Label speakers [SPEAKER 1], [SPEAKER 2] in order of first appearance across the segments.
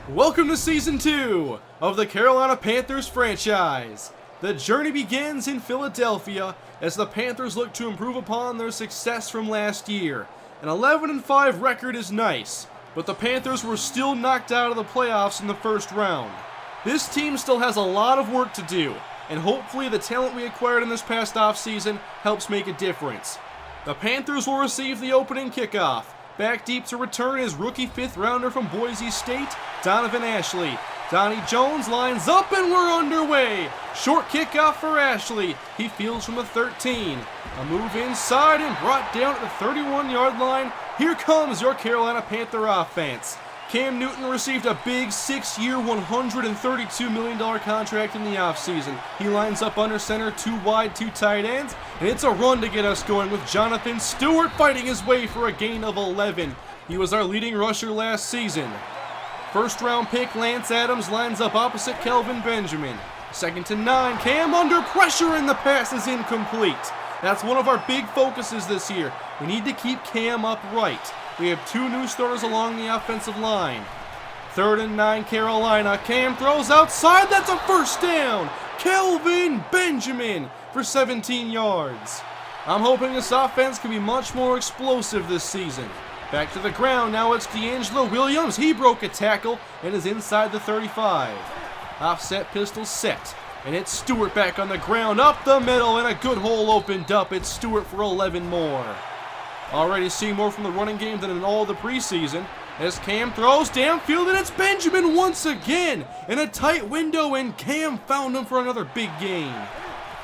[SPEAKER 1] Welcome to Season 2 of the Carolina Panthers franchise. The journey begins in Philadelphia as the Panthers look to improve upon their success from last year. An 11-5 record is nice, but the Panthers were still knocked out of the playoffs in the first round. This team still has a lot of work to do, and hopefully the talent we acquired in this past offseason helps make a difference. The Panthers will receive the opening kickoff. Back deep to return is rookie fifth-rounder from Boise State, Donovan Ashley. Donnie Jones lines up and we're underway. Short kickoff for Ashley. He fields from the 13. A move inside and brought down at the 31-yard line. Here comes your Carolina Panther offense. Cam Newton received a big 6-year, $132 million contract in the offseason. He lines up under center, two wide, two tight ends, and it's a run to get us going with Jonathan Stewart fighting his way for a gain of 11. He was our leading rusher last season. First round pick Lance Adams lines up opposite Kelvin Benjamin. 2nd and 9, Cam under pressure and the pass is incomplete. That's one of our big focuses this year. We need to keep Cam upright. We have two new starters along the offensive line. 3rd and 9, Carolina. Cam throws outside. That's a first down. Kelvin Benjamin for 17 yards. I'm hoping this offense can be much more explosive this season. Back to the ground. Now it's D'Angelo Williams. He broke a tackle and is inside the 35. Offset pistol set. And it's Stewart back on the ground. Up the middle and a good hole opened up. It's Stewart for 11 more. Already seeing more from the running game than in all the preseason. As Cam throws downfield and it's Benjamin once again. In a tight window and Cam found him for another big gain.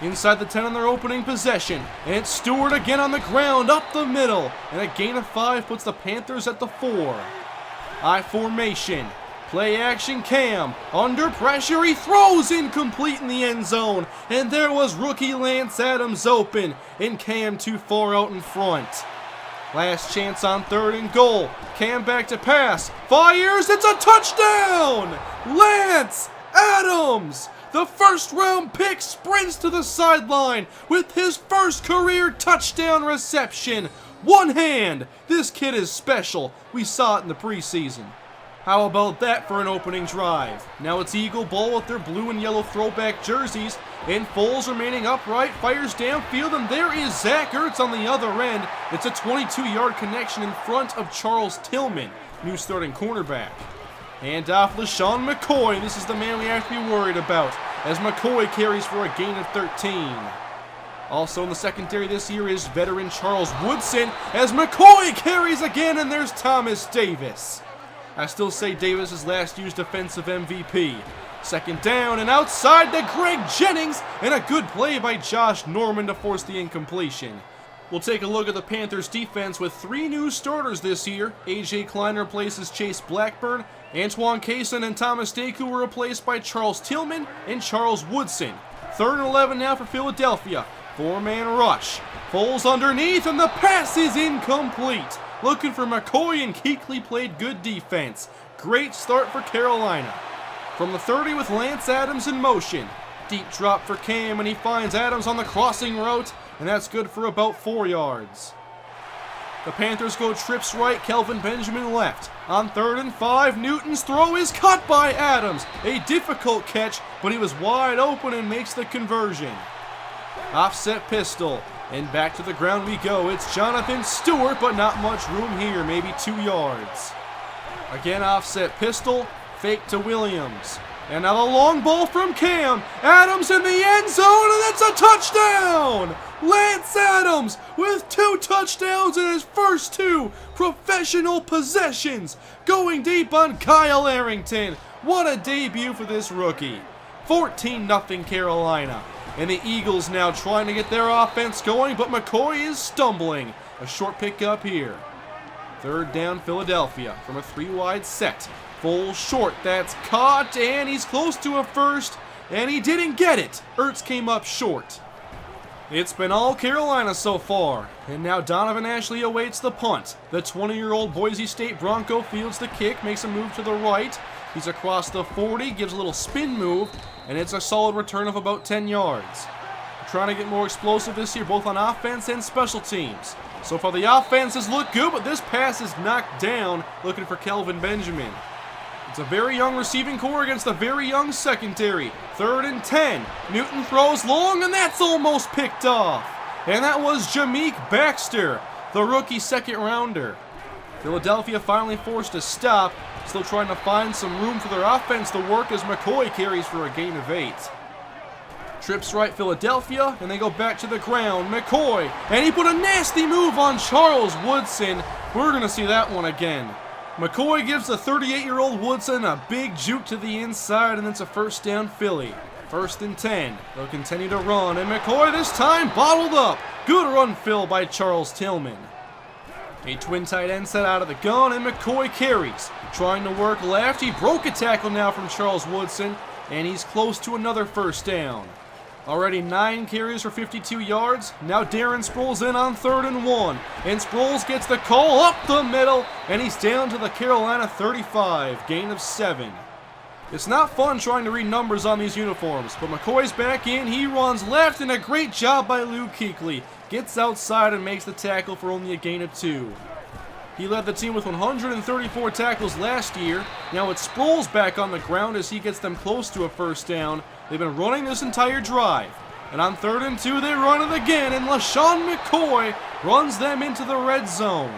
[SPEAKER 1] Inside the 10 on their opening possession. And it's Stewart again on the ground up the middle. And a gain of 5 puts the Panthers at the 4. I formation. Play action Cam. Under pressure he throws incomplete in the end zone. And there was rookie Lance Adams open. And Cam too far out in front. Last chance on 3rd and goal. Cam back to pass. Fires. It's a touchdown! Lance Adams! The first-round pick sprints to the sideline with his first career touchdown reception. One hand. This kid is special. We saw it in the preseason. How about that for an opening drive? Now it's Eagle Bowl with their blue and yellow throwback jerseys. And Foles remaining upright, fires downfield, and there is Zach Ertz on the other end. It's a 22-yard connection in front of Charles Tillman, new starting cornerback. Hand off LaShawn McCoy. This is the man we have to be worried about, as McCoy carries for a gain of 13. Also in the secondary this year is veteran Charles Woodson, as McCoy carries again, and there's Thomas Davis. I still say Davis is last year's defensive MVP. 2nd down and outside to Greg Jennings, and a good play by Josh Norman to force the incompletion. We'll take a look at the Panthers defense with 3 new starters this year. A.J. Klein replaces Chase Blackburn. Antoine Cason and Thomas Deku were replaced by Charles Tillman and Charles Woodson. 3rd and 11 now for Philadelphia. 4-man rush. Foles underneath and the pass is incomplete. Looking for McCoy and Kuechly played good defense. Great start for Carolina. From the 30 with Lance Adams in motion. Deep drop for Cam and he finds Adams on the crossing route, and that's good for about 4 yards. The Panthers go trips right, Kelvin Benjamin left. On 3rd and 5, Newton's throw is caught by Adams. A difficult catch, but he was wide open and makes the conversion. Offset pistol, and back to the ground we go. It's Jonathan Stewart, but not much room here, maybe 2 yards. Again offset pistol. Fake to Williams. And now the long ball from Cam. Adams in the end zone, and that's a touchdown! Lance Adams with 2 touchdowns in his first 2 professional possessions. Going deep on Kyle Arrington. What a debut for this rookie. 14-0 Carolina. And the Eagles now trying to get their offense going, but McCoy is stumbling. A short pickup here. 3rd down Philadelphia from a 3-wide set. Full short, that's caught, and he's close to a first, and he didn't get it. Ertz came up short. It's been all Carolina so far, and now Donovan Ashley awaits the punt. The 20-year-old Boise State Bronco fields the kick, makes a move to the right. He's across the 40, gives a little spin move, and it's a solid return of about 10 yards. We're trying to get more explosive this year, both on offense and special teams. So far the offenses look good, but this pass is knocked down, looking for Kelvin Benjamin. It's a very young receiving core against a very young secondary. 3rd and 10. Newton throws long, and that's almost picked off. And that was Jameek Baxter, the rookie second rounder. Philadelphia finally forced to stop, still trying to find some room for their offense to work as McCoy carries for a gain of 8. Trips right Philadelphia, and they go back to the ground. McCoy, and he put a nasty move on Charles Woodson. We're going to see that one again. McCoy gives the 38-year-old Woodson a big juke to the inside, and it's a first down Philly. 1st and 10. They'll continue to run, and McCoy this time bottled up. Good run fill by Charles Tillman. A twin tight end set out of the gun, and McCoy carries. Trying to work left, he broke a tackle now from Charles Woodson, and he's close to another first down. Already 9 carries for 52 yards. Now Darren Sproles in on 3rd and 1. And Sproles gets the call up the middle, and he's down to the Carolina 35, gain of 7. It's not fun trying to read numbers on these uniforms, but McCoy's back in, he runs left, and a great job by Luke Kuechly. Gets outside and makes the tackle for only a gain of 2. He led the team with 134 tackles last year. Now it's Sproles back on the ground as he gets them close to a first down. They've been running this entire drive. And on 3rd and 2, they run it again, and LaShawn McCoy runs them into the red zone.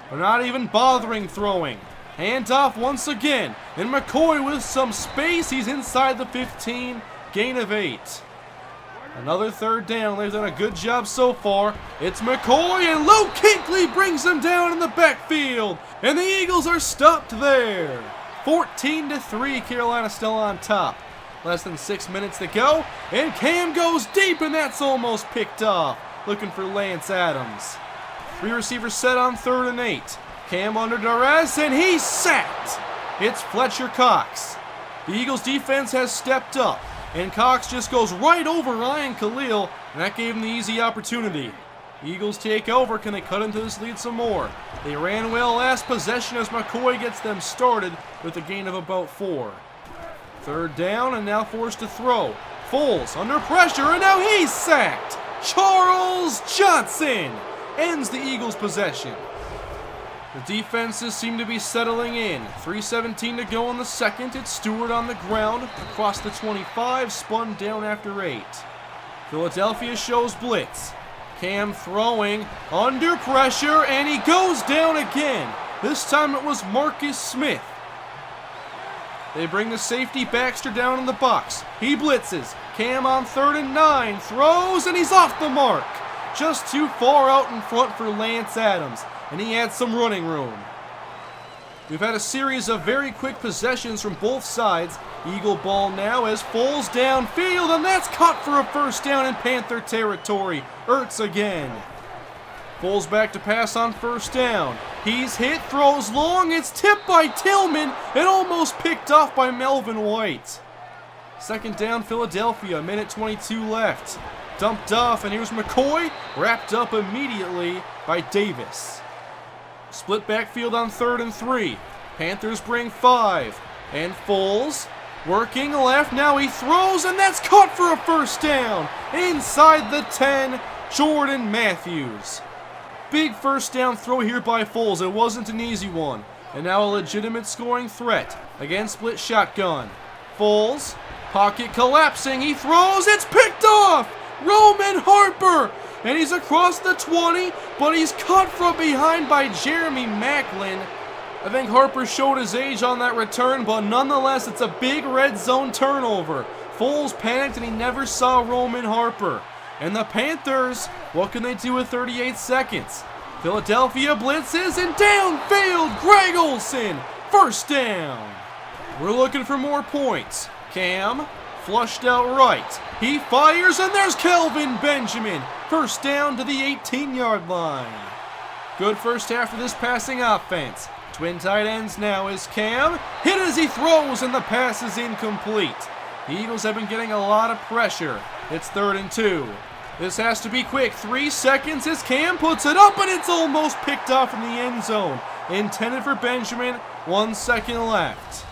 [SPEAKER 1] They're not even bothering throwing. Handoff once again, and McCoy with some space. He's inside the 15, gain of 8. Another 3rd down. They've done a good job so far. It's McCoy, and Luke Kuechly brings him down in the backfield. And the Eagles are stopped there. 14-3, Carolina still on top. Less than 6 minutes to go, and Cam goes deep, and that's almost picked off. Looking for Lance Adams. 3 receivers set on 3rd and 8. Cam under duress, and he's sacked. It's Fletcher Cox. The Eagles defense has stepped up, and Cox just goes right over Ryan Khalil, and that gave him the easy opportunity. The Eagles take over. Can they cut into this lead some more? They ran well last possession as McCoy gets them started with a gain of about 4. 3rd down, and now forced to throw. Foles under pressure, and now he's sacked. Charles Johnson ends the Eagles' possession. The defenses seem to be settling in. 3:17 to go in the second. It's Stewart on the ground, across the 25, spun down after 8. Philadelphia shows blitz. Cam throwing, under pressure, and he goes down again. This time it was Marcus Smith. They bring the safety Baxter down in the box. He blitzes. Cam on 3rd and 9, throws, and he's off the mark. Just too far out in front for Lance Adams, and he had some running room. We've had a series of very quick possessions from both sides. Eagle ball now as Foles downfield, and that's caught for a first down in Panther territory. Ertz again. Foles back to pass on 1st down. He's hit, throws long, it's tipped by Tillman, and almost picked off by Melvin White. 2nd down Philadelphia, minute 22 left. Dumped off, and here's McCoy, wrapped up immediately by Davis. Split backfield on 3rd and 3. Panthers bring 5. And Foles working left. Now he throws, and that's caught for a first down. Inside the 10, Jordan Matthews. Big first down throw here by Foles. It wasn't an easy one. And now a legitimate scoring threat. Again, split shotgun. Foles, pocket collapsing. He throws. It's picked off. Roman Harper. And he's across the 20, but he's caught from behind by Jeremy Maclin. I think Harper showed his age on that return, but nonetheless, it's a big red zone turnover. Foles panicked and he never saw Roman Harper. And the Panthers, what can they do with 38 seconds? Philadelphia blitzes, and downfield, Greg Olsen, first down. We're looking for more points. Cam, flushed out right. He fires, and there's Kelvin Benjamin. First down to the 18-yard line. Good first half of this passing offense. Twin tight ends now is Cam. Hit as he throws, and the pass is incomplete. The Eagles have been getting a lot of pressure. It's 3rd and 2. This has to be quick. 3 seconds as Cam puts it up, and it's almost picked off in the end zone. Intended for Benjamin. 1 second left.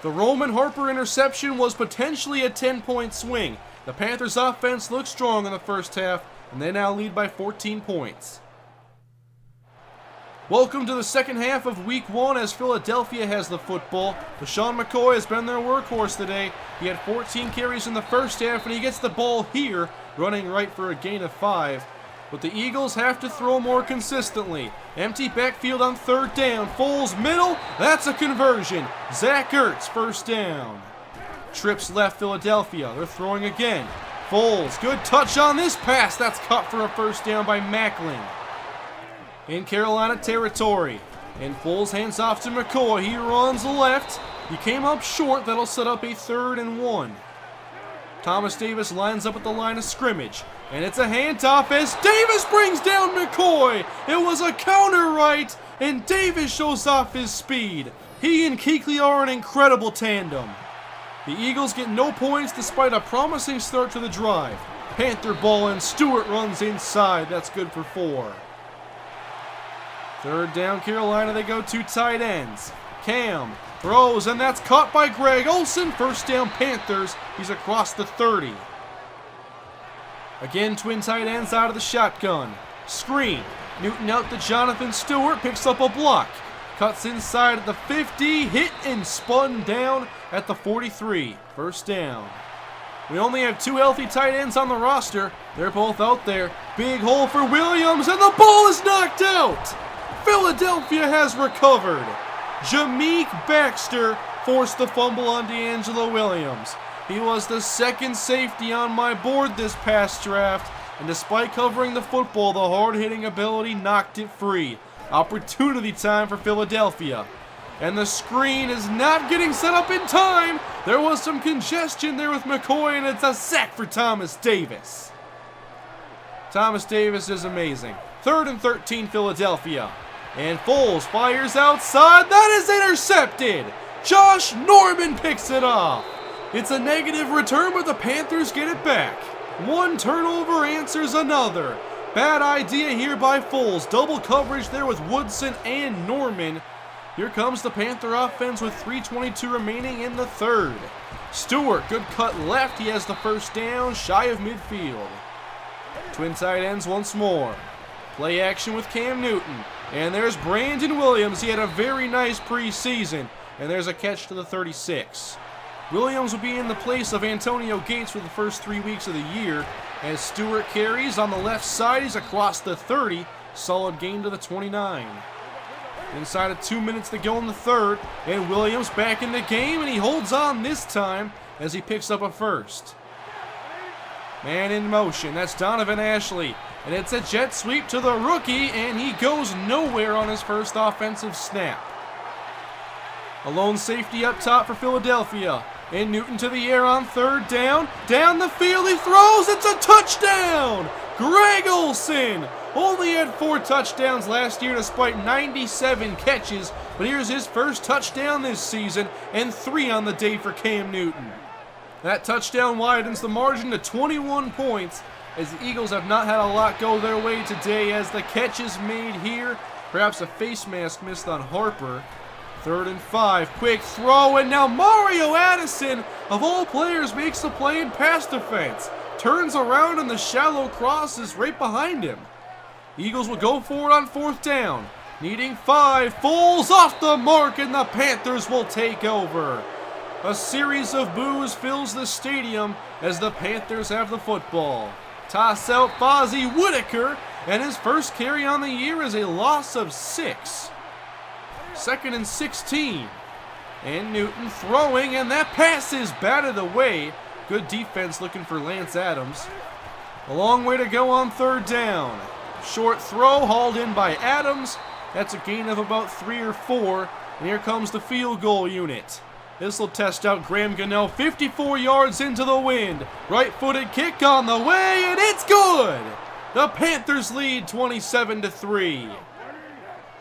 [SPEAKER 1] The Roman Harper interception was potentially a 10-point swing. The Panthers' offense looked strong in the first half, and they now lead by 14 points. Welcome to the second half of Week 1 as Philadelphia has the football. LeSean McCoy has been their workhorse today. He had 14 carries in the first half, and he gets the ball here, running right for a gain of 5. But the Eagles have to throw more consistently. Empty backfield on third down. Foles middle, that's a conversion. Zach Ertz, first down. Trips left Philadelphia, they're throwing again. Foles, good touch on this pass, that's caught for a first down by Macklin. In Carolina territory, and Foles hands off to McCoy. He runs left. He came up short. That'll set up a 3rd and 1. Thomas Davis lines up at the line of scrimmage, and it's a handoff as Davis brings down McCoy. It was a counter right, and Davis shows off his speed. He and Kuechly are an incredible tandem. The Eagles get no points despite a promising start to the drive. Panther ball, and Stewart runs inside. That's good for 4. Third down, Carolina, they go 2 tight ends. Cam throws, and that's caught by Greg Olsen. First down, Panthers. He's across the 30. Again, twin tight ends out of the shotgun. Screen. Newton out to Jonathan Stewart, picks up a block. Cuts inside at the 50, hit and spun down at the 43. First down. We only have 2 healthy tight ends on the roster. They're both out there. Big hole for Williams, and the ball is knocked out. Philadelphia has recovered. Jameek Baxter forced the fumble on D'Angelo Williams. He was the second safety on my board this past draft, and despite covering the football, the hard-hitting ability knocked it free. Opportunity time for Philadelphia. And the screen is not getting set up in time. There was some congestion there with McCoy, and it's a sack for Thomas Davis. Thomas Davis is amazing. 3rd and 13, Philadelphia. And Foles fires outside. That is intercepted. Josh Norman picks it off. It's a negative return, but the Panthers get it back. One turnover answers another. Bad idea here by Foles. Double coverage there with Woodson and Norman. Here comes the Panther offense with 3:22 remaining in the 3rd. Stewart, good cut left. He has the first down, shy of midfield. Twin tight ends once more. Play action with Cam Newton. And there's Brandon Williams. He had a very nice preseason. And there's a catch to the 36. Williams will be in the place of Antonio Gates for the first 3 weeks of the year. As Stewart carries on the left side, he's across the 30. Solid gain to the 29. Inside of 2 minutes to go in the 3rd. And Williams back in the game, and he holds on this time as he picks up a first. Man in motion. That's Donovan Ashley. And it's a jet sweep to the rookie, and he goes nowhere on his first offensive snap. A lone safety up top for Philadelphia. And Newton to the air on 3rd down. Down the field, he throws. It's a touchdown! Greg Olsen only had 4 touchdowns last year despite 97 catches. But here's his first touchdown this season, and 3 on the day for Cam Newton. That touchdown widens the margin to 21 points. As the Eagles have not had a lot go their way today, as the catch is made here. Perhaps a face mask missed on Harper. 3rd and 5, quick throw, and now Mario Addison, of all players, makes the play in pass defense. Turns around, and the shallow cross is right behind him. Eagles will go for it on 4th down. Needing 5, Foles off the mark, and the Panthers will take over. A series of boos fills the stadium as the Panthers have the football. Toss out Fozzie Whitaker, and his first carry on the year is a loss of 6. 2nd and 16. And Newton throwing, and that pass is batted away. Good defense looking for Lance Adams. A long way to go on 3rd down. Short throw hauled in by Adams. That's a gain of about 3 or 4. And here comes the field goal unit. This will test out Graham Gano, 54 yards into the wind. Right-footed kick on the way, and it's good! The Panthers lead 27-3.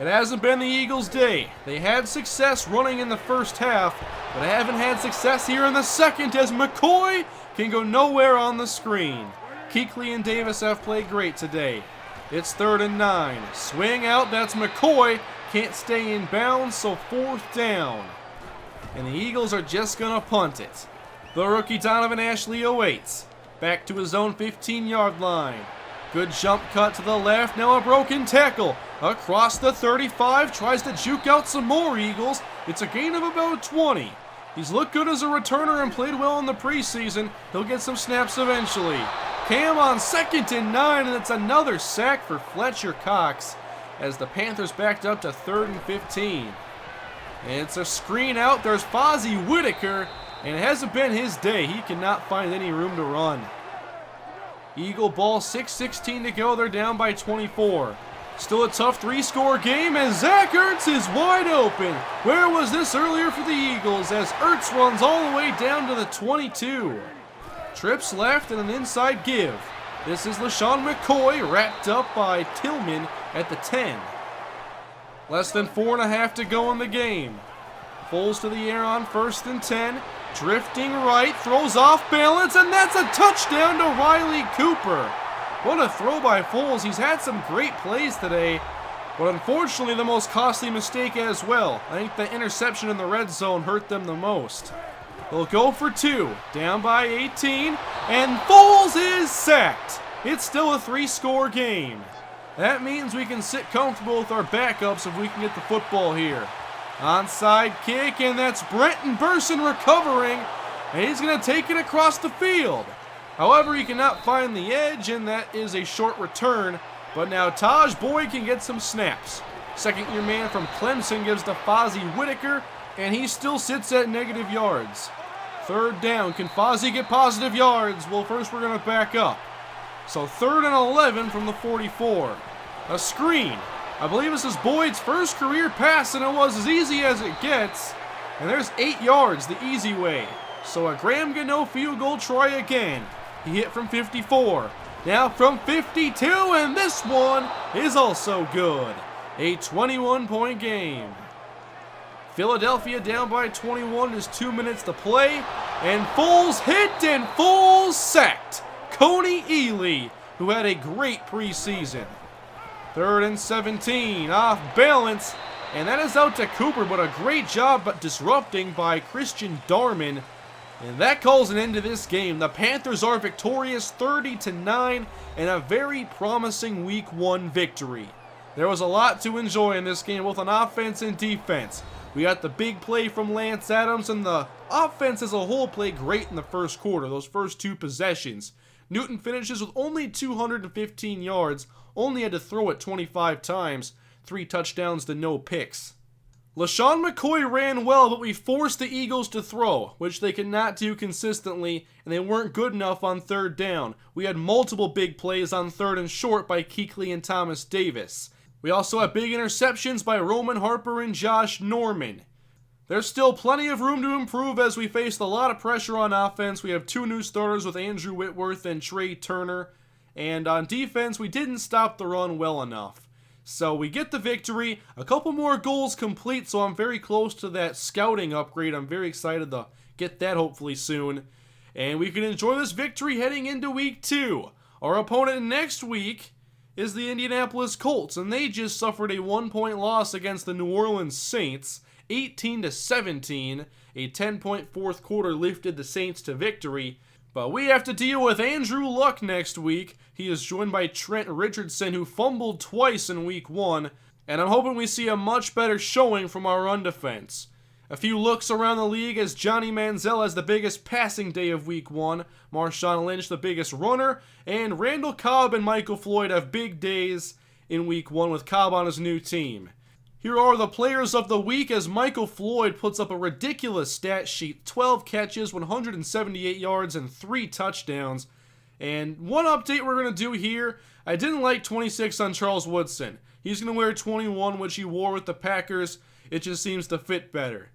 [SPEAKER 1] It hasn't been the Eagles' day. They had success running in the first half, but haven't had success here in the second as McCoy can go nowhere on the screen. Kuechly and Davis have played great today. It's 3rd and 9. Swing out, that's McCoy. Can't stay in bounds, so 4th down. And the Eagles are just going to punt it. The rookie Donovan Ashley awaits. Back to his own 15-yard line. Good jump cut to the left. Now a broken tackle. Across the 35, tries to juke out some more Eagles. It's a gain of about 20. He's looked good as a returner and played well in the preseason. He'll get some snaps eventually. Cam on 2nd and 9, and it's another sack for Fletcher Cox as the Panthers backed up to 3rd and 15. And it's a screen out. There's Fozzie Whitaker, and it hasn't been his day. He cannot find any room to run. Eagle ball, 6:16 to go. They're down by 24. Still a tough 3-score game, and Zach Ertz is wide open. Where was this earlier for the Eagles as Ertz runs all the way down to the 22. Trips left and an inside give. This is LaShawn McCoy wrapped up by Tillman at the 10. Less than 4.5 to go in the game. Foles to the air on 1st and 10. Drifting right, throws off balance, and that's a touchdown to Riley Cooper. What a throw by Foles. He's had some great plays today, but unfortunately the most costly mistake as well. I think the interception in the red zone hurt them the most. They'll go for 2, down by 18, and Foles is sacked. It's still a 3-score game. That means we can sit comfortable with our backups if we can get the football here. Onside kick, and that's Brenton Burson recovering, and he's going to take it across the field. However, he cannot find the edge, and that is a short return. But now Taj Boyd can get some snaps. Second-year man from Clemson gives to Fozzie Whitaker, and he still sits at negative yards. 3rd down. Can Fozzie get positive yards? Well, first we're going to back up. So 3rd and 11 from the 44. A screen. I believe this is Boyd's first career pass, and it was as easy as it gets. And there's 8 yards the easy way. So a Graham Gano field goal try again. He hit from 54. Now from 52, and this one is also good. A 21-point game. Philadelphia down by 21. There's 2 minutes to play. And Foles hit and Foles sacked Coney Ely, who had a great preseason. 3rd and 17, off balance. And that is out to Cooper, but a great job disrupting by Christian Darman. And that calls an end to this game. The Panthers are victorious 30-9 in a very promising Week 1 victory. There was a lot to enjoy in this game, both on offense and defense. We got the big play from Lance Adams, and the offense as a whole played great in the first quarter, those first 2 possessions. Newton finishes with only 215 yards, only had to throw it 25 times, 3 touchdowns to no picks. LaShawn McCoy ran well, but we forced the Eagles to throw, which they could not do consistently, and they weren't good enough on 3rd down. We had multiple big plays on 3rd and short by Kuechly and Thomas Davis. We also had big interceptions by Roman Harper and Josh Norman. There's still plenty of room to improve as we faced a lot of pressure on offense. We have 2 new starters with Andrew Whitworth and Trey Turner, and on defense, we didn't stop the run well enough. So we get the victory, a couple more goals complete, so I'm very close to that scouting upgrade. I'm very excited to get that hopefully soon. And we can enjoy this victory heading into Week 2. Our opponent next week is the Indianapolis Colts, and they just suffered a 1-point loss against the New Orleans Saints, 18-17. A 10-point fourth quarter lifted the Saints to victory. But we have to deal with Andrew Luck next week. He is joined by Trent Richardson, who fumbled twice in Week 1, and I'm hoping we see a much better showing from our run defense. A few looks around the league as Johnny Manziel has the biggest passing day of Week 1, Marshawn Lynch the biggest runner, and Randall Cobb and Michael Floyd have big days in Week 1 with Cobb on his new team. Here are the players of the week as Michael Floyd puts up a ridiculous stat sheet, 12 catches, 178 yards, and 3 touchdowns. And one update we're going to do here, I didn't like 26 on Charles Woodson. He's going to wear 21, which he wore with the Packers. It just seems to fit better.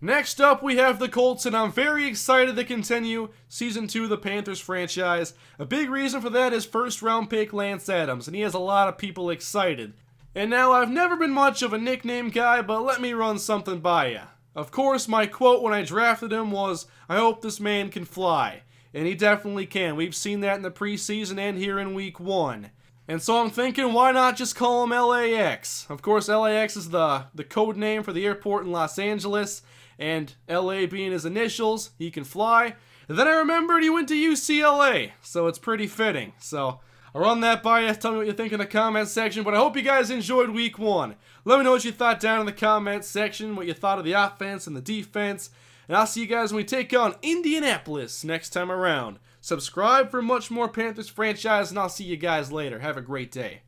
[SPEAKER 1] Next up, we have the Colts, and I'm very excited to continue Season 2 of the Panthers franchise. A big reason for that is first-round pick Lance Adams, and he has a lot of people excited. And now, I've never been much of a nickname guy, but let me run something by ya. Of course, my quote when I drafted him was, "I hope this man can fly." And he definitely can. We've seen that in the preseason and here in Week 1. And so I'm thinking, why not just call him LAX? Of course, LAX is the code name for the airport in Los Angeles, and LA being his initials, he can fly. And then I remembered he went to UCLA, so it's pretty fitting. So I'll run that by you. Tell me what you think in the comments section. But I hope you guys enjoyed week 1. Let me know what you thought down in the comments section, what you thought of the offense and the defense. And I'll see you guys when we take on Indianapolis next time around. Subscribe for much more Panthers franchise, and I'll see you guys later. Have a great day.